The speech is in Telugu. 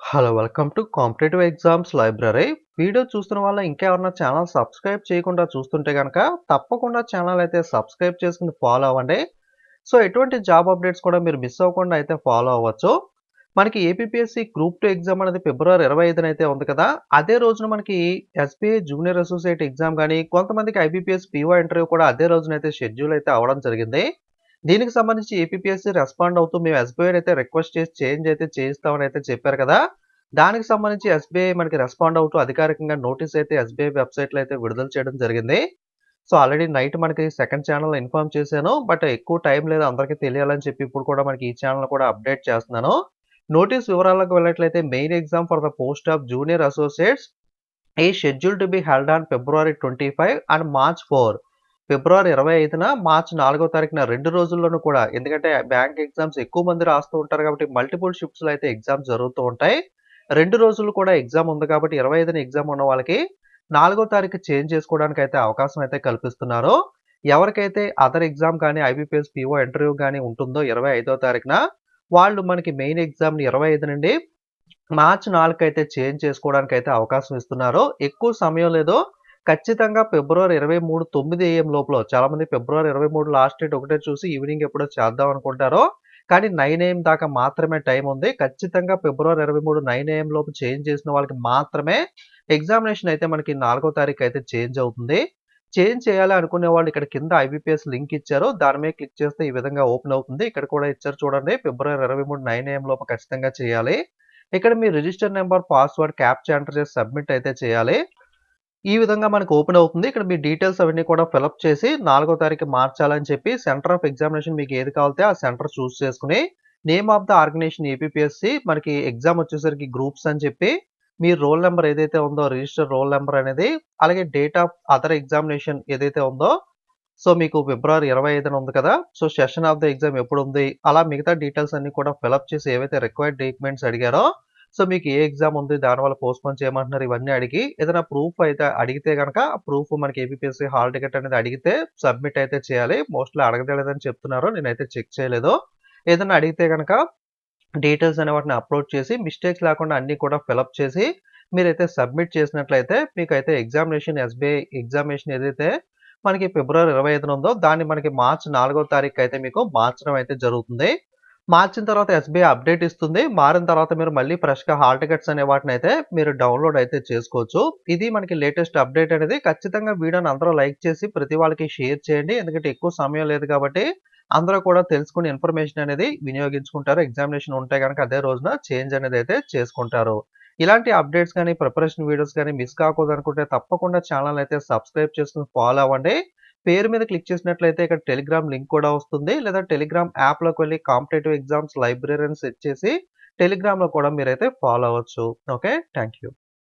Hello welcome to competitive exams library. Video చూస్తున్న వాళ్ళు ఇంకా ఎవరైనా ఛానల్ సబ్స్క్రైబ్ చేయకుండా చూస్తుంటే గనక తప్పకుండా ఛానల్ అయితే సబ్స్క్రైబ్ చేసుకుని ఫాలో అవ్వండి. సో ఎటువంటి జాబ్ అప్డేట్స్ కూడా మీరు మిస్ అవ్వకుండా అయితే ఫాలో అవ్వచ్చు. మనకి ఏపీపీఎస్సీ గ్రూప్ 2 ఎగ్జామ్ అనేది ఫిబ్రవరి 25న అయితే ఉంది కదా! అదే రోజున మనకి ఎస్బీఐ జూనియర్ అసోసియేట్ ఎగ్జామ్ గాని, కొంతమందికి ఐబీపీఎస్ పీఓ ఇంటర్వ్యూ కూడా అదే రోజునైతే షెడ్యూల్ అయితే అవ్వడం జరిగింది. దీనికి సంబంధించి ఏపీపీఎస్సీ రెస్పాండ్ అవుతూ మేము ఎస్బీఐని అయితే రిక్వెస్ట్ చేసి చేంజ్ అయితే చేయిస్తామని అయితే చెప్పారు కదా! దానికి సంబంధించి ఎస్బీఐ మనకి రెస్పాండ్ అవుతూ అధికారికంగా నోటీస్ అయితే ఎస్బీఐ వెబ్‌సైట్‌లో అయితే విడుదల చేయడం జరిగింది. సో, ఆల్రెడీ నైట్ మనకి సెకండ్ ఛానెల్‌లో ఇన్ఫార్మ్ చేశాను. బట్ ఎక్కువ టైం లేదు అందరికీ తెలియాలని చెప్పి ఇప్పుడు కూడా మనకి ఈ ఛానెల్‌లో కూడా అప్డేట్ చేస్తున్నాను. నోటీస్ వివరాల్లోకి వెళ్ళినట్లయితే main exam for the post of junior associates ఈ schedule to be held on February 25 and March 4. ఫిబ్రవరి 25న, మార్చి 4వ తారీఖున 2 రోజుల్లోనూ కూడా ఎందుకంటే బ్యాంక్ ఎగ్జామ్స్ ఎక్కువ మంది రాస్తూ ఉంటారు కాబట్టి మల్టిపుల్ షిఫ్ట్స్‌లో అయితే ఎగ్జామ్స్ జరుగుతూ ఉంటాయి. 2 రోజులు కూడా ఎగ్జామ్ ఉంది కాబట్టి 25న ఎగ్జామ్ ఉన్న వాళ్ళకి 4వ తారీఖు చేంజ్ చేసుకోవడానికి అయితే అవకాశం అయితే కల్పిస్తున్నారు. ఎవరికైతే అదర్ ఎగ్జామ్ కానీ ఐబీపీఎస్ పీఓ ఇంటర్వ్యూ గాని ఉంటుందో 25వ తారీఖున వాళ్ళు మనకి మెయిన్ ఎగ్జామ్‌ని 25 నుండి మార్చి 4 అయితే చేంజ్ చేసుకోవడానికి అయితే అవకాశం ఇస్తున్నారు. ఎక్కువ సమయం లేదు. ఖచ్చితంగా ఫిబ్రవరి 23 9 ఏఎం లోపల చాలామంది ఫిబ్రవరి 23 లాస్ట్ డేట్ ఒకటే చూసి ఈవినింగ్ ఎప్పుడో చేద్దాం అనుకుంటారు. కానీ 9 ఏఎం దాకా మాత్రమే టైం ఉంది. ఖచ్చితంగా ఫిబ్రవరి 23 9 ఏఎం లోపు చేంజ్ చేసిన వాళ్ళకి మాత్రమే ఎగ్జామినేషన్ అయితే మనకి 4వ తారీఖు అయితే చేంజ్ అవుతుంది. చేంజ్ చేయాలి అనుకునే వాళ్ళు ఇక్కడ కింద ఐబీపీఎస్ లింక్ ఇచ్చారు. దాని మీద క్లిక్ చేస్తే ఈ విధంగా ఓపెన్ అవుతుంది. ఇక్కడ కూడా ఇచ్చారు చూడండి. ఫిబ్రవరి 23 9 ఏఎం లోపు ఖచ్చితంగా చేయాలి. ఇక్కడ మీ register number, password, captcha enter చేసి సబ్మిట్ అయితే చేయాలి. ఈ విధంగా మనకు ఓపెన్ అవుతుంది. ఇక్కడ మీ డీటెయిల్స్ అవన్నీ కూడా ఫిలప్ చేసి 4వ తారీఖు మార్చాలని చెప్పి సెంటర్ ఆఫ్ ఎగ్జామినేషన్ మీకు ఏది కావాలితే ఆ సెంటర్ చూస్ చేసుకొని name of the organisation APPSC మనకి ఎగ్జామ్ వచ్చేసరికి గ్రూప్స్ అని చెప్పి మీ రోల్ నంబర్ ఏదైతే ఉందో రిజిస్టర్ రోల్ నంబర్ అనేది అలాగే డేట్ ఆఫ్ అదర్ ఎగ్జామినేషన్ ఏదైతే ఉందో సో మీకు ఫిబ్రవరి 25న ఉంది కదా! So session of the exam ఎప్పుడుంది అలా మిగతా డీటెయిల్స్ అన్నీ కూడా ఫిలప్ చేసి ఏవైతే రిక్వైర్డ్ డాక్యుమెంట్స్ అడిగారో సో మీకు ఏ ఎగ్జామ్ ఉంది దానివల్ల పోస్ట్‌పోన్ చేయమంటున్నారు ఇవన్నీ అడిగి ఏదైనా ప్రూఫ్ అయితే అడిగితే గనక ఆ ప్రూఫ్ మనకి ఏపీపీఎస్సీ హాల్ టికెట్ అనేది అడిగితే సబ్మిట్ అయితే చేయాలి. మోస్ట్‌లీ అడగలేదని చెప్తున్నారు. నేనైతే చెక్ చేయలేదు. ఏదైనా అడిగితే గనక డీటెయిల్స్ అనే వాటిని అప్‌లోడ్ చేసి మిస్టేక్స్ లేకుండా అన్నీ కూడా ఫిలప్ చేసి మీరైతే సబ్మిట్ చేసినట్లయితే మీకైతే ఎగ్జామినేషన్ ఎస్‌బీఐ ఎగ్జామినేషన్ ఏదైతే మనకి ఫిబ్రవరి 25న ఉందో దాన్ని మనకి మార్చి 4వ తారీఖుకి అయితే మీకు మార్చడం అయితే జరుగుతుంది. మార్చిన తర్వాత ఎస్‌బీఐ అప్డేట్ ఇస్తుంది. మారిన తర్వాత మీరు మళ్ళీ ఫ్రెష్‌గా హాల్ టికెట్స్ అనే వాటినైతే మీరు డౌన్‌లోడ్ అయితే చేసుకోవచ్చు. ఇది మనకి లేటెస్ట్ అప్డేట్ అనేది. ఖచ్చితంగా వీడియోని అందరూ లైక్ చేసి ప్రతి వాళ్ళకి షేర్ చేయండి. ఎందుకంటే ఎక్కువ సమయం లేదు కాబట్టి అందరూ కూడా తెలుసుకుని ఇన్ఫర్మేషన్ అనేది వినియోగించుకుంటారు. ఎగ్జామినేషన్ ఉంటే గనక అదే రోజున చేంజ్ అనేది అయితే చేసుకుంటారు. ఇలాంటి అప్డేట్స్ గాని, ప్రిపరేషన్ వీడియోస్ గాని మిస్ కాకూడదనుకుంటే తప్పకుండా ఛానెల్ అయితే సబ్స్క్రైబ్ చేసుకొని ఫాలో అవ్వండి. పేరు మీద క్లిక్ చేసినట్లయితే ఇక్కడ టెలిగ్రామ్ లింక్ కూడా వస్తుంది. లేదా టెలిగ్రామ్ యాప్‌లోకి వెళ్లి కాంపిటేటివ్ ఎగ్జామ్స్ లైబ్రరీ అని సెర్చ్ చేసి టెలిగ్రామ్‌లో కూడా మీరైతే ఫాలో అవ్వచ్చు. ఓకే. Thank you.